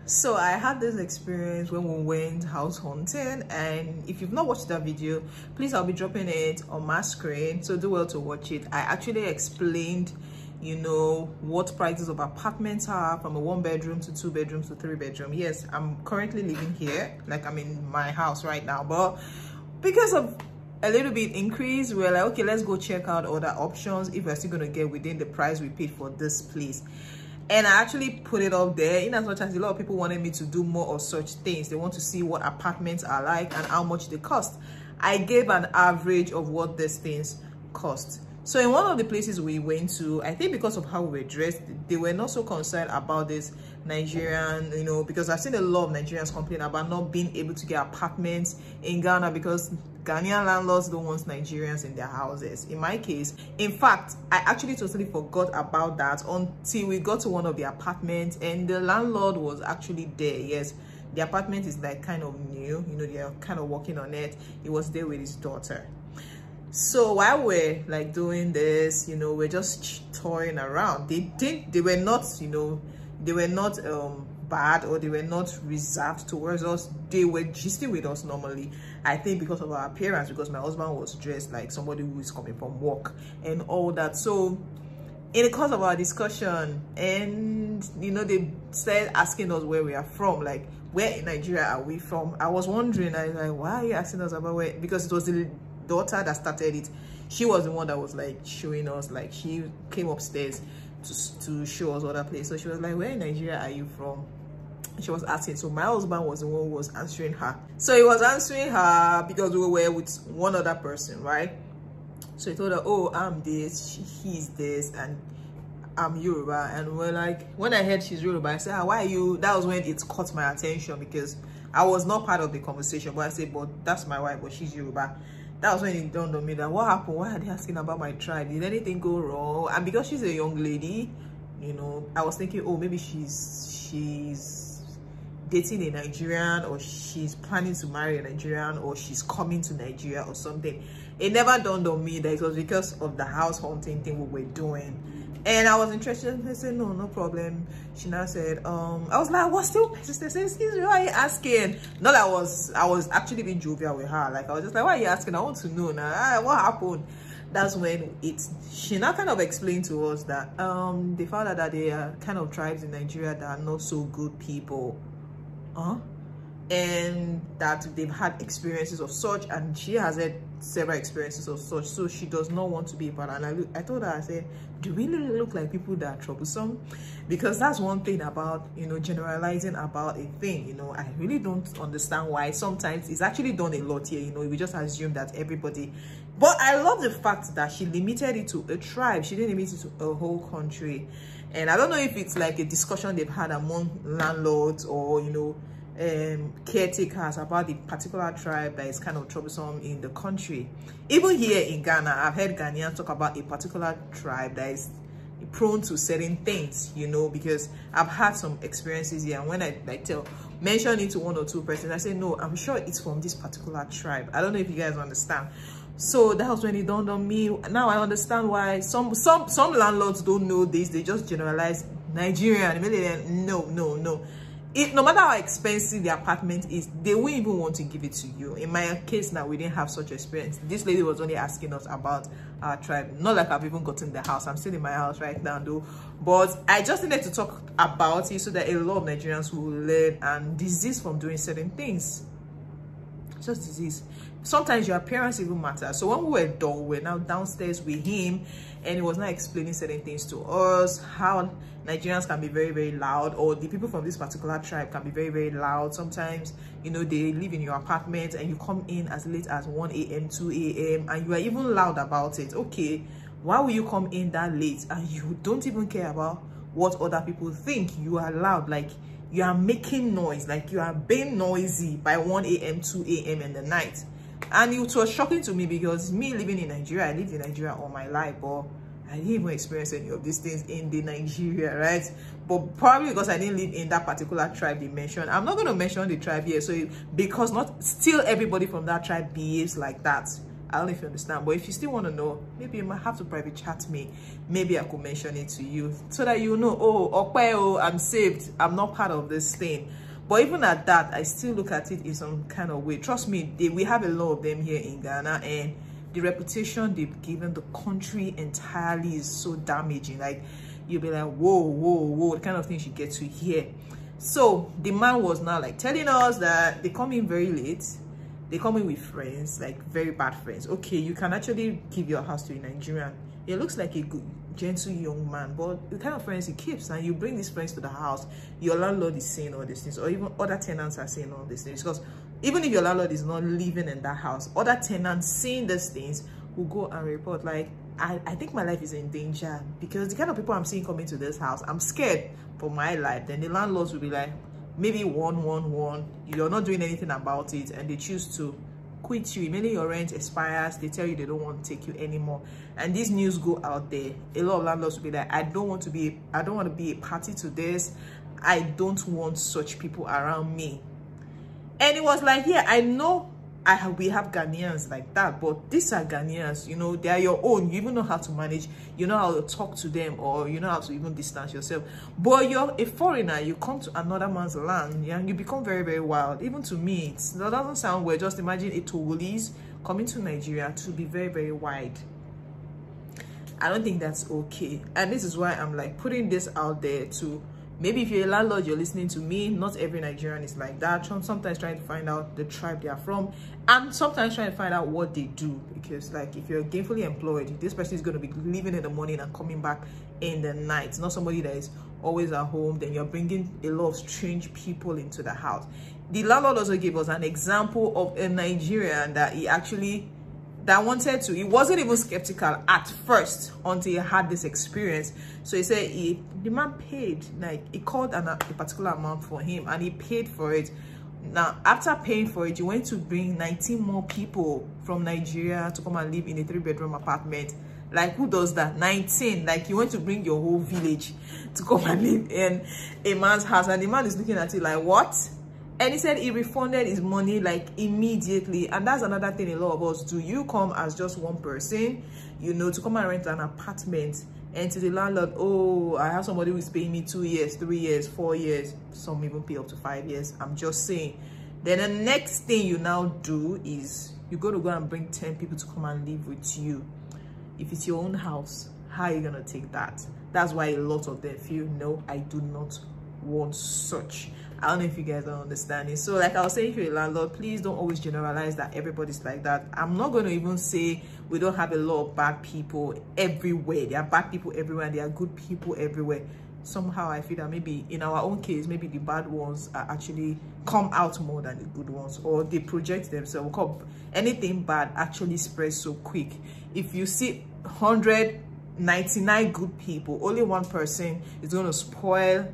So I had this experience when we went house hunting, and if you've not watched that video, please, I'll be dropping it on my screen, so do well to watch it. I actually explained, you know, what prices of apartments are from a 1-bedroom to 2 bedrooms to 3-bedroom. Yes, I'm currently living here, like I'm in my house right now, but because of a little bit increase, we're like, okay, let's go check out other options if we're still going to get within the price we paid for this place. And I actually put it up there in as much as a lot of people wanted me to do more of such things. They want to see what apartments are like and how much they cost. I gave an average of what these things cost. So in one of the places we went to, I think because of how we were dressed, they were not so concerned about this Nigerian, you know, because I've seen a lot of Nigerians complain about not being able to get apartments in Ghana because Ghanaian landlords don't want Nigerians in their houses. In my case, in fact, I actually totally forgot about that until we got to one of the apartments and the landlord was actually there. Yes, the apartment is like kind of new, you know, they're kind of working on it. He was there with his daughter. So while we're like doing this, you know, we're just toying around. They were not, you know, they were not bad, or they were not reserved towards us. They were gisting with us normally. I think because of our appearance, because my husband was dressed like somebody who is coming from work and all that. So in the course of our discussion, and you know, they started asking us where we are from, like where in Nigeria are we from. I was wondering, I was like, why are you asking us about where? Because it was the daughter that started it. She was the one that was like showing us, like she came upstairs to show us other places. So she was like, where in Nigeria are you from? She was asking. So my husband was the one who was answering her. So he was answering her because we were with one other person, right? So he told her, oh, I'm this, he's this, and I'm Yoruba. And we're like, when I heard she's Yoruba, I said, why are you? That was when it caught my attention because I was not part of the conversation. But I said, but that's my wife, but she's Yoruba. That was when it dawned on me that what happened? Why are they asking about my tribe? Did anything go wrong? And because she's a young lady, you know, I was thinking, oh, maybe she's dating a Nigerian, or she's planning to marry a Nigerian, or she's coming to Nigeria or something. It never dawned on me that it was because of the house hunting thing we were doing. And I was interested. I said, no problem. She now said, I was like, what's still my sister said, excuse me, why are you asking? Not that I was actually being jovial with her. Like I was just like, why are you asking? I want to know now. What happened? That's when she now kind of explained to us that they found out that there are kind of tribes in Nigeria that are not so good people. And that they've had experiences of such, and she has had several experiences of such, so she does not want to be a part. And I told her, I said, do we really look like people that are troublesome? Because that's one thing about, you know, generalizing about a thing. You know, I really don't understand why sometimes it's actually done a lot here. You know, we just assume that everybody, but I love the fact that she limited it to a tribe. She didn't limit it to a whole country. And I don't know if it's like a discussion they've had among landlords or, you know, caretakers about the particular tribe that is kind of troublesome in the country. Even here in Ghana, I've heard Ghanaians talk about a particular tribe that is prone to certain things, you know, because I've had some experiences here, and when I mention it to one or two persons, I say, no, I'm sure it's from this particular tribe. I don't know if you guys understand. So that was when it dawned on me. Now I understand why some landlords don't know this. They just generalize Nigerian. No. No matter how expensive the apartment is, they won't even want to give it to you. In my case now, we didn't have such experience. This lady was only asking us about our tribe. Not like I've even gotten the house. I'm still in my house right now though. But I just needed to talk about it so that a lot of Nigerians will learn and desist from doing certain things. Just disease. Sometimes your appearance even matters. So when we were done, we were now downstairs with him, and he was now explaining certain things to us, how Nigerians can be very, very loud, or the people from this particular tribe can be very, very loud. Sometimes, you know, they live in your apartment and you come in as late as 1 a.m., 2 a.m., and you are even loud about it. Okay, why will you come in that late and you don't even care about what other people think? You are loud, like you are making noise, like you are being noisy by 1 a.m., 2 a.m. in the night. And it was shocking to me because me living in Nigeria, I lived in Nigeria all my life, but I didn't even experience any of these things in the Nigeria, right? But probably because I didn't live in that particular tribe they mentioned. I'm not going to mention the tribe here, so because not still everybody from that tribe behaves like that. I don't know if you understand, but if you still want to know, maybe you might have to private chat me. Maybe I could mention it to you so that you know, oh, okay, oh, I'm saved. I'm not part of this thing. But even at that, I still look at it in some kind of way. Trust me, we have a lot of them here in Ghana, and the reputation they've given the country entirely is so damaging. Like, you'll be like, whoa, whoa, whoa, the kind of things you get to hear. So the man was now like telling us that they come in very late. They come in with friends, like very bad friends. Okay, you can actually give your house to a Nigerian. It looks like a good, gentle young man, but the kind of friends he keeps, and you bring these friends to the house, your landlord is saying all these things, or even other tenants are saying all these things. Because even if your landlord is not living in that house, other tenants seeing these things will go and report, like, I think my life is in danger because the kind of people I'm seeing coming to this house, I'm scared for my life. Then the landlords will be like, maybe you're not doing anything about it, and they choose to quit you. Immediately your rent expires, they tell you they don't want to take you anymore, and these news go out there. A lot of landlords will be like, I don't want to be a party to this. I don't want such people around me. And it was like, yeah, I know we have Ghanaians like that, but these are Ghanaians, you know, they are your own. You even know how to manage, you know how to talk to them, or you know how to even distance yourself. But you're a foreigner, you come to another man's land, yeah, you become very, very wild. Even to me, that doesn't sound weird. Just imagine a Togolese coming to Nigeria to be very, very wide. I don't think that's okay. And this is why I'm like putting this out there to, maybe if you're a landlord, you're listening to me, not every Nigerian is like that. Sometimes trying to find out the tribe they are from, and sometimes trying to find out what they do. Because like, if you're gainfully employed, this person is going to be leaving in the morning and coming back in the night. It's not somebody that is always at home. Then you're bringing a lot of strange people into the house. The landlord also gave us an example of a Nigerian that wanted to, he wasn't even skeptical at first until he had this experience. So he said the man paid, like he called a particular amount for him, and he paid for it. Now after paying for it, you went to bring 19 more people from Nigeria to come and live in a 3-bedroom apartment. Like, who does that? 19. Like, you went to bring your whole village to come and live in a man's house, and the man is looking at you like, what? And he said he refunded his money like immediately. And that's another thing a lot of us do. You come as just one person, you know, to come and rent an apartment, and to the landlord, oh, I have somebody who is paying me 2 years, 3 years, 4 years. Some even pay up to 5 years. I'm just saying. Then the next thing you now do is you go and bring 10 people to come and live with you. If it's your own house, how are you gonna take that? That's why a lot of them feel, no, I do not want such. I don't know if you guys are understanding. So like I was saying, if you're a landlord, please don't always generalize that everybody's like that. I'm not going to even say we don't have a lot of bad people everywhere. There are bad people everywhere, and there are good people everywhere. Somehow I feel that maybe in our own case, maybe the bad ones are actually come out more than the good ones, or they project themselves. Anything bad actually spreads so quick. If you see 199 good people, only one person is going to spoil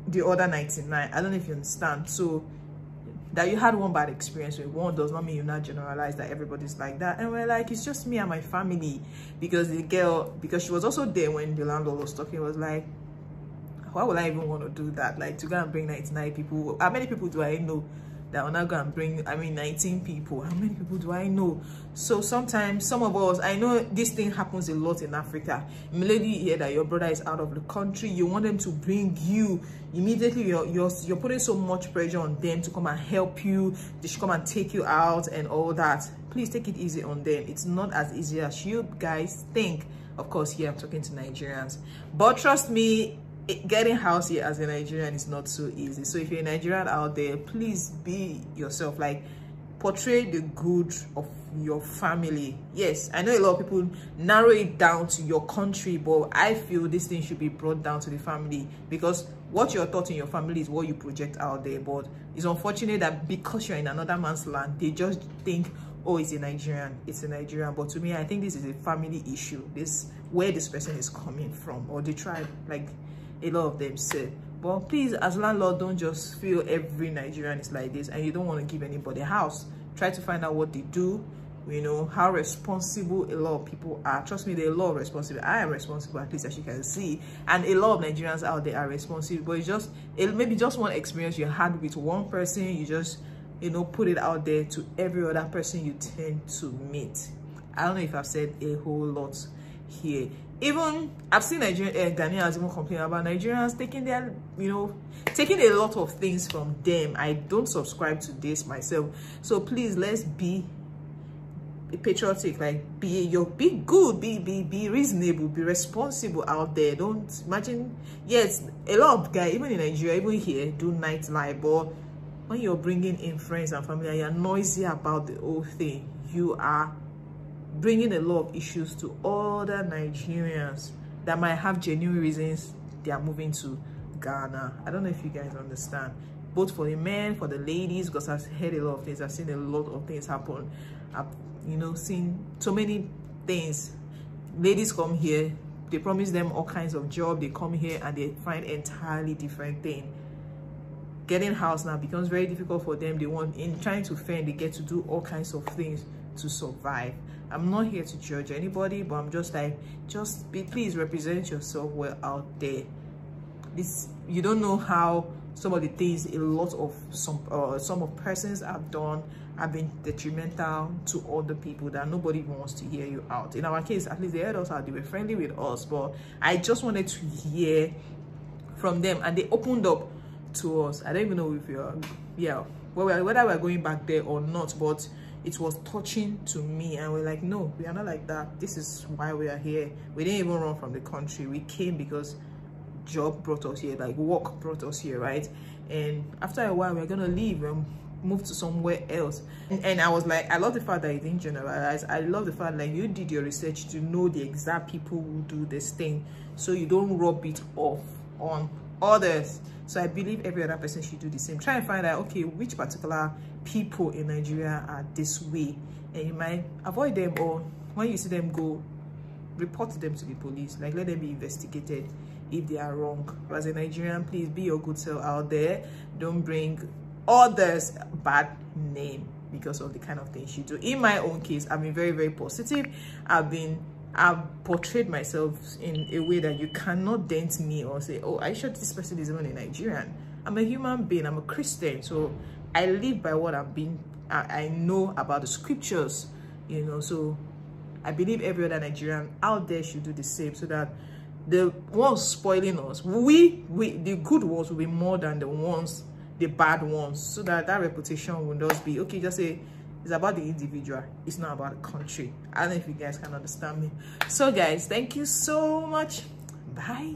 the other 99. I don't know if you understand. So that you had one bad experience with one does not mean you not generalize that everybody's like that. And we're like, it's just me and my family. Because the girl, because she was also there when the landlord was talking, was like, why would I even want to do that? Like, to go and bring 99 people. How many people do I know that will not go and bring, 19 people? How many people do I know? So sometimes some of us, I know this thing happens a lot in Africa. Immediately you hear that your brother is out of the country, you want them to bring you. Immediately you're putting so much pressure on them to come and help you. They should come and take you out and all that. Please take it easy on them. It's not as easy as you guys think. Of course, here I'm talking to Nigerians, but trust me, getting house here as a Nigerian is not so easy. So if you're a Nigerian out there, please be yourself. Like, portray the good of your family. Yes, I know a lot of people narrow it down to your country, but I feel this thing should be brought down to the family, because what you're taught in your family is what you project out there. But it's unfortunate that because you're in another man's land, they just think, oh, it's a Nigerian, it's a Nigerian. But to me, I think this is a family issue. This where this person is coming from, or the tribe, like a lot of them say. But please, as landlord, don't just feel every Nigerian is like this and you don't want to give anybody a house. Try to find out what they do, you know, how responsible a lot of people are. Trust me, there are a lot of responsible. I am responsible, at least, as you can see, and a lot of Nigerians out there are responsible. But it's just maybe just one experience you had with one person, you just you know, put it out there to every other person you tend to meet. I don't know if I've said a whole lot here. Even I've seen Ghanaians even complain about Nigerians taking their, you know, taking a lot of things from them. I don't subscribe to this myself, so please, let's be patriotic. Like, be good, be reasonable, be responsible out there. Don't imagine, yes, a lot of guys, even in Nigeria, even here, do nightlife, but when you're bringing in friends and family and you're noisy about the whole thing, you are bringing a lot of issues to other Nigerians that might have genuine reasons they are moving to Ghana. I don't know if you guys understand, both for the men, for the ladies, because I've heard a lot of things. I've seen a lot of things happen. I've, you know, seen so many things. Ladies come here, they promise them all kinds of jobs, they come here and they find entirely different thing. Getting house now becomes very difficult for them. They want, in trying to fend, they get to do all kinds of things to survive. I'm not here to judge anybody, but I'm just like, please represent yourself well out there. This, you don't know how some of the things a lot of some of persons have done have been detrimental to other people, that nobody wants to hear you out. In our case, at least they heard us out, they were friendly with us, but I just wanted to hear from them, and they opened up to us. I don't even know if you're, yeah, whether we're going back there or not, but it was touching to me, and we're like, no, we are not like that. This is why we are here. We didn't even run from the country. We came because job brought us here, like work brought us here, right? And after a while, we're gonna leave and move to somewhere else. And I was like, I love the fact that you didn't generalize. I love the fact that you did your research to know the exact people who do this thing, so you don't rub it off on others. So I believe every other person should do the same. Try and find out, okay, which particular people in Nigeria are this way, and you might avoid them, or when you see them, go report them to the police. Like, let them be investigated if they are wrong. But as a Nigerian, please be your good self out there. Don't bring others bad name because of the kind of things you do. In my own case, I've been very, very positive. I've portrayed myself in a way that you cannot dent me or say, oh, I sure this person is even a Nigerian. I'm a human being, I'm a Christian, so I live by what I know about the scriptures, you know. So I believe every other Nigerian out there should do the same, so that the ones spoiling us, the good ones, will be more than the bad ones, so that reputation will just be, okay, just say it's about the individual, it's not about the country. I don't know if you guys can understand me. So guys, thank you so much. Bye.